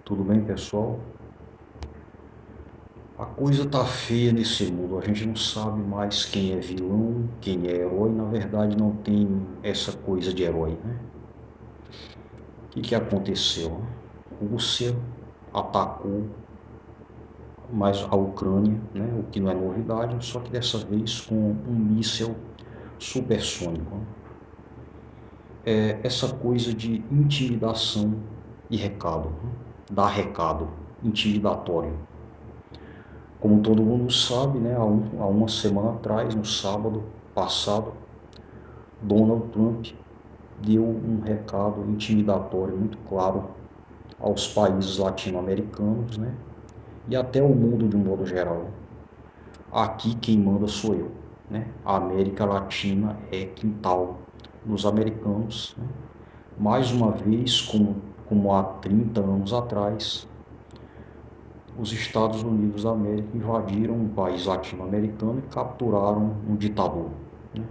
Tudo bem, pessoal? A coisa tá feia nesse mundo. A gente não sabe mais quem é vilão, quem é herói. Na verdade, não tem essa coisa de herói, né? O que aconteceu? Rússia atacou mais a Ucrânia, né? O que não é novidade, só que dessa vez com um míssil supersônico. É essa coisa de intimidação e recado, né? Dar recado intimidatório. Como todo mundo sabe, né, há uma semana atrás, no sábado passado, Donald Trump deu um recado intimidatório muito claro aos países latino-americanos, né, e até ao mundo de um modo geral. Aqui quem manda sou eu. Né? A América Latina é quintal dos americanos. Né? Mais uma vez, como há 30 anos atrás, os Estados Unidos da América invadiram um país latino-americano e capturaram um ditador, né?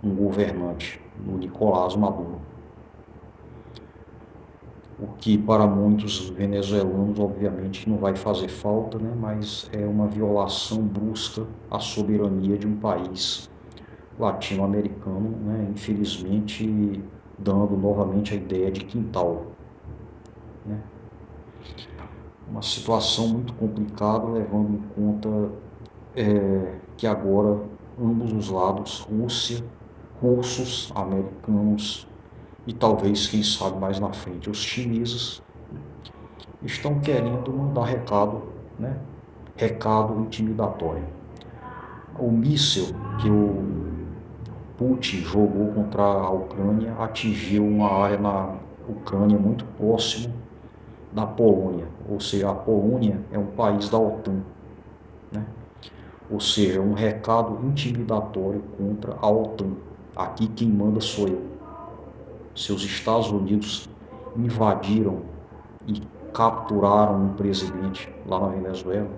Um governante, o Nicolás Maduro. O que para muitos venezuelanos obviamente não vai fazer falta, né? Mas é uma violação brusca à soberania de um país latino-americano, né? Infelizmente dando novamente a ideia de quintal, né? Uma situação muito complicada, levando em conta que agora ambos os lados, Rússia, russos, americanos e talvez, quem sabe mais na frente, os chineses, estão querendo mandar recado, né? Recado intimidatório. O míssil que o Putin jogou contra a Ucrânia atingiu uma área na Ucrânia muito próximo da Polônia, ou seja, a Polônia é um país da OTAN, né? Ou seja, um recado intimidatório contra a OTAN. Aqui quem manda sou eu. Se os Estados Unidos invadiram e capturaram um presidente lá na Venezuela,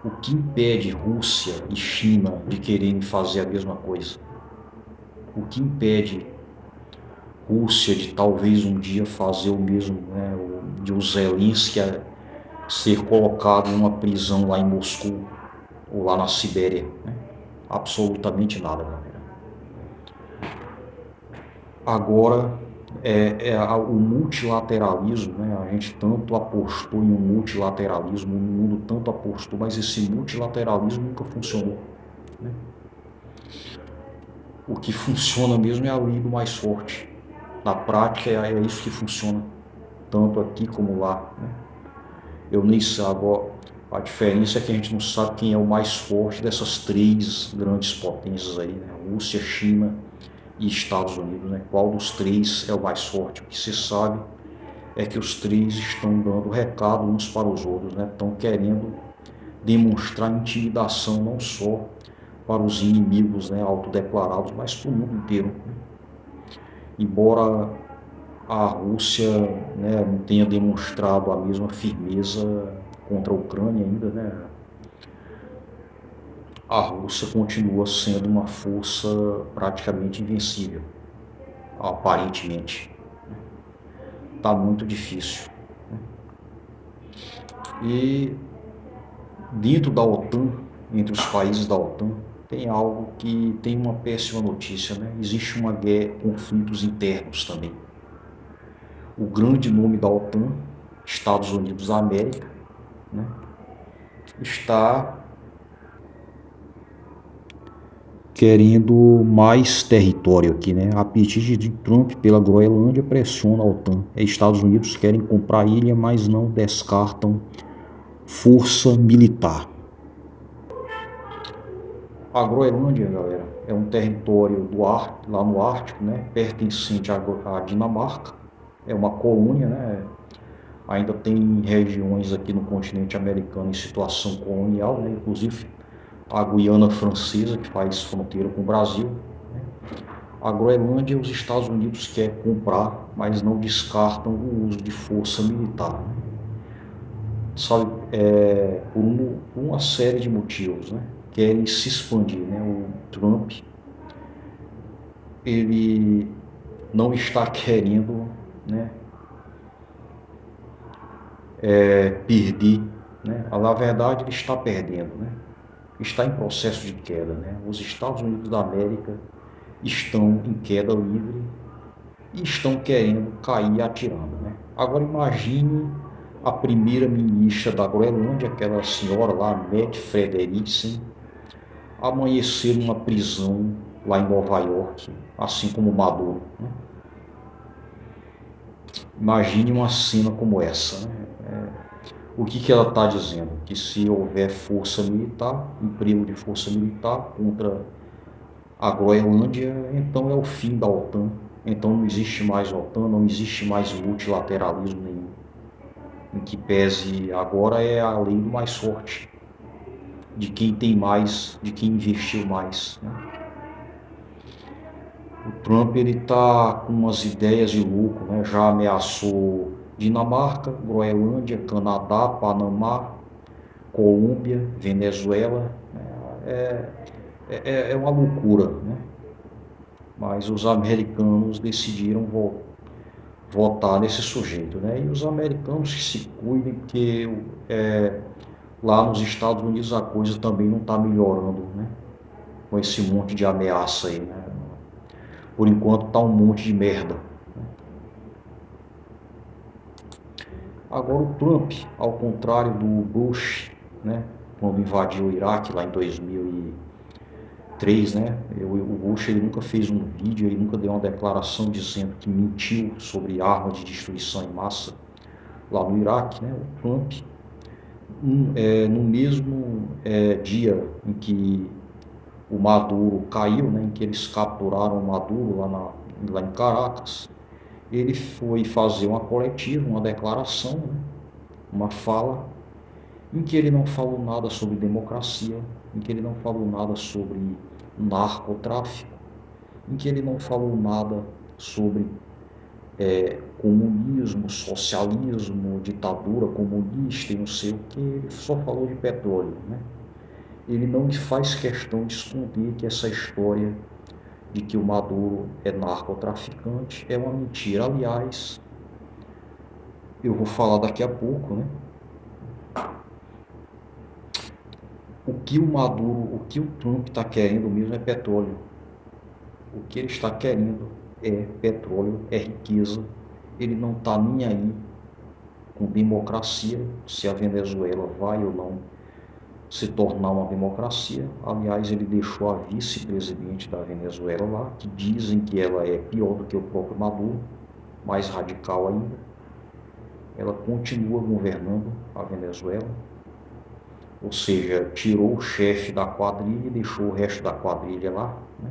o que impede Rússia e China de quererem fazer a mesma coisa? O que impede Rússia de talvez um dia fazer o mesmo, né? De o Zelensky ser colocado em uma prisão lá em Moscou ou lá na Sibéria, né? Absolutamente nada, galera. Agora, o multilateralismo, né? A gente tanto apostou em um multilateralismo, o mundo tanto apostou, mas esse multilateralismo nunca funcionou, né? O que funciona mesmo é a lei do mais forte. Na prática é isso que funciona, tanto aqui como lá, né? Eu nem sei agora, a diferença é que a gente não sabe quem é o mais forte dessas três grandes potências aí, né? Rússia, China e Estados Unidos, né? Qual dos três é o mais forte? O que se sabe é que os três estão dando recado uns para os outros, né? Estão querendo demonstrar intimidação não só para os inimigos, né, autodeclarados, mas para o mundo inteiro. Embora a Rússia, né, não tenha demonstrado a mesma firmeza contra a Ucrânia ainda, né, a Rússia continua sendo uma força praticamente invencível, aparentemente. Está muito difícil. E dentro da OTAN, entre os países da OTAN, tem algo que tem uma péssima notícia, né? Existe uma guerra, conflitos internos também. O grande nome da OTAN, Estados Unidos da América, né, está querendo mais território aqui, né? A pedido de Trump pela Groenlândia pressiona a OTAN. Estados Unidos querem comprar a ilha, mas não descartam força militar. A Groenlândia, galera, é um território lá no Ártico, né? Pertencente à Dinamarca. É uma colônia, né? Ainda tem regiões aqui no continente americano em situação colonial, né? Inclusive a Guiana Francesa, que faz fronteira com o Brasil. A Groenlândia, os Estados Unidos querem comprar, mas não descartam o uso de força militar. Sabe, por uma série de motivos, né? Querem se expandir, né? O Trump, ele não está querendo, né, perder, né? Na verdade, ele está perdendo, né? Está em processo de queda, né? Os Estados Unidos da América estão em queda livre e estão querendo cair atirando, né? Agora imagine a primeira-ministra da Groenlândia, aquela senhora lá, Mette Frederiksen, amanhecer numa prisão lá em Nova York, assim como Maduro, né? Imagine uma cena como essa, né? O que ela está dizendo? Que se houver força militar, emprego de força militar contra a Groenlândia, então é o fim da OTAN. Então não existe mais OTAN, não existe mais multilateralismo nenhum. Em que pese agora é a lei do mais forte, de quem tem mais, de quem investiu mais, né? O Trump ele está com umas ideias de louco, né? Já ameaçou Dinamarca, Groenlândia, Canadá, Panamá, Colômbia, Venezuela, né? É uma loucura, né? Mas os americanos decidiram votar nesse sujeito, né? E os americanos que se cuidem, porque lá nos Estados Unidos a coisa também não está melhorando, né? Com esse monte de ameaça aí, né? Por enquanto está um monte de merda. Agora o Trump, ao contrário do Bush, né? Quando invadiu o Iraque lá em 2003, né? O Bush ele nunca fez um vídeo, ele nunca deu uma declaração dizendo que mentiu sobre armas de destruição em massa lá no Iraque, né? O Trump, no mesmo dia em que o Maduro caiu, né? Em que eles capturaram o Maduro lá em Caracas, ele foi fazer uma coletiva, uma declaração, né? Uma fala em que ele não falou nada sobre democracia, em que ele não falou nada sobre narcotráfico, em que ele não falou nada sobre comunismo, socialismo, ditadura comunista e não sei o que, ele só falou de petróleo, né? Ele não faz questão de esconder que essa história de que o Maduro é narcotraficante é uma mentira. Aliás, eu vou falar daqui a pouco, né? O que o Maduro, o que o Trump está querendo mesmo é petróleo. O que ele está querendo é petróleo, é riqueza. Ele não está nem aí com democracia, se a Venezuela vai ou não se tornar uma democracia. Aliás, ele deixou a vice-presidente da Venezuela lá, que dizem que ela é pior do que o próprio Maduro, mais radical ainda. Ela continua governando a Venezuela, ou seja, tirou o chefe da quadrilha e deixou o resto da quadrilha lá, né?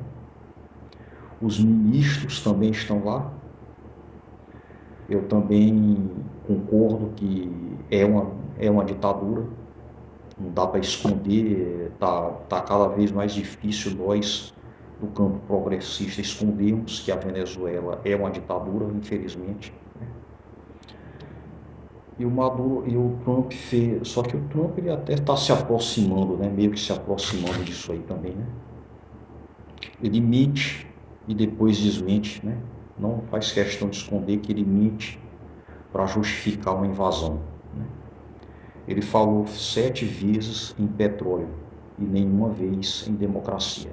Os ministros também estão lá. Eu também concordo que é uma ditadura, não dá para esconder, tá cada vez mais difícil nós, do campo progressista, escondermos que a Venezuela é uma ditadura, infelizmente. E o Maduro e o Trump fez, só que o Trump ele até está se aproximando, né? Meio que se aproximando disso aí também, né? Ele mente e depois desmente, né? Não faz questão de esconder que ele mente para justificar uma invasão, né? Ele falou 7 vezes em petróleo e nenhuma vez em democracia.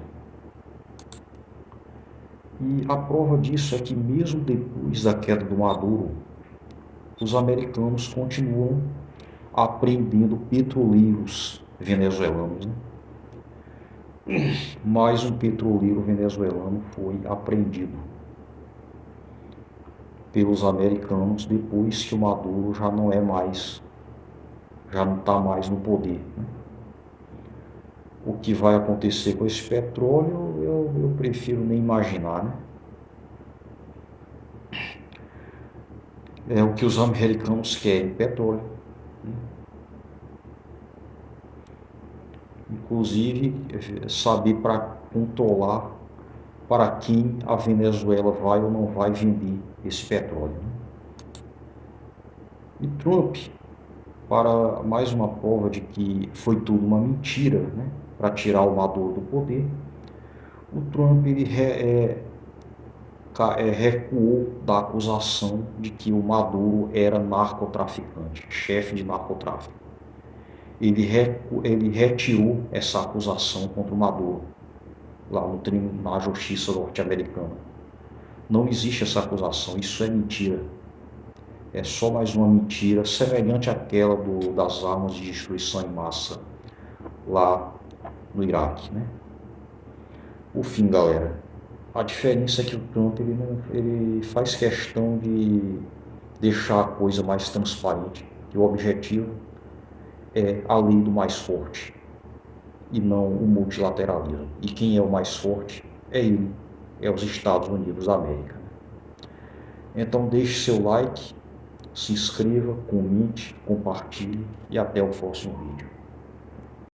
E a prova disso é que mesmo depois da queda do Maduro, os americanos continuam apreendendo petroleiros venezuelanos, né? Mais um petroleiro venezuelano foi apreendido pelos americanos depois que o Maduro já não está mais no poder, né? O que vai acontecer com esse petróleo, eu prefiro nem imaginar, né? É o que os americanos querem, petróleo, né? Inclusive, saber para controlar para quem a Venezuela vai ou não vai vender esse petróleo, né? E Trump, para mais uma prova de que foi tudo uma mentira, né, para tirar o Maduro do poder, o Trump ele recuou da acusação de que o Maduro era narcotraficante, chefe de narcotráfico. Ele retirou essa acusação contra o Maduro, lá na justiça norte-americana. Não existe essa acusação, isso é mentira. É só mais uma mentira, semelhante àquela das armas de destruição em massa lá no Iraque, né? Por fim, galera, a diferença é que o Trump ele faz questão de deixar a coisa mais transparente, que o objetivo é a lei do mais forte e não o multilateralismo. E quem é o mais forte é ele, é os Estados Unidos da América. Então deixe seu like, se inscreva, comente, compartilhe e até o próximo vídeo.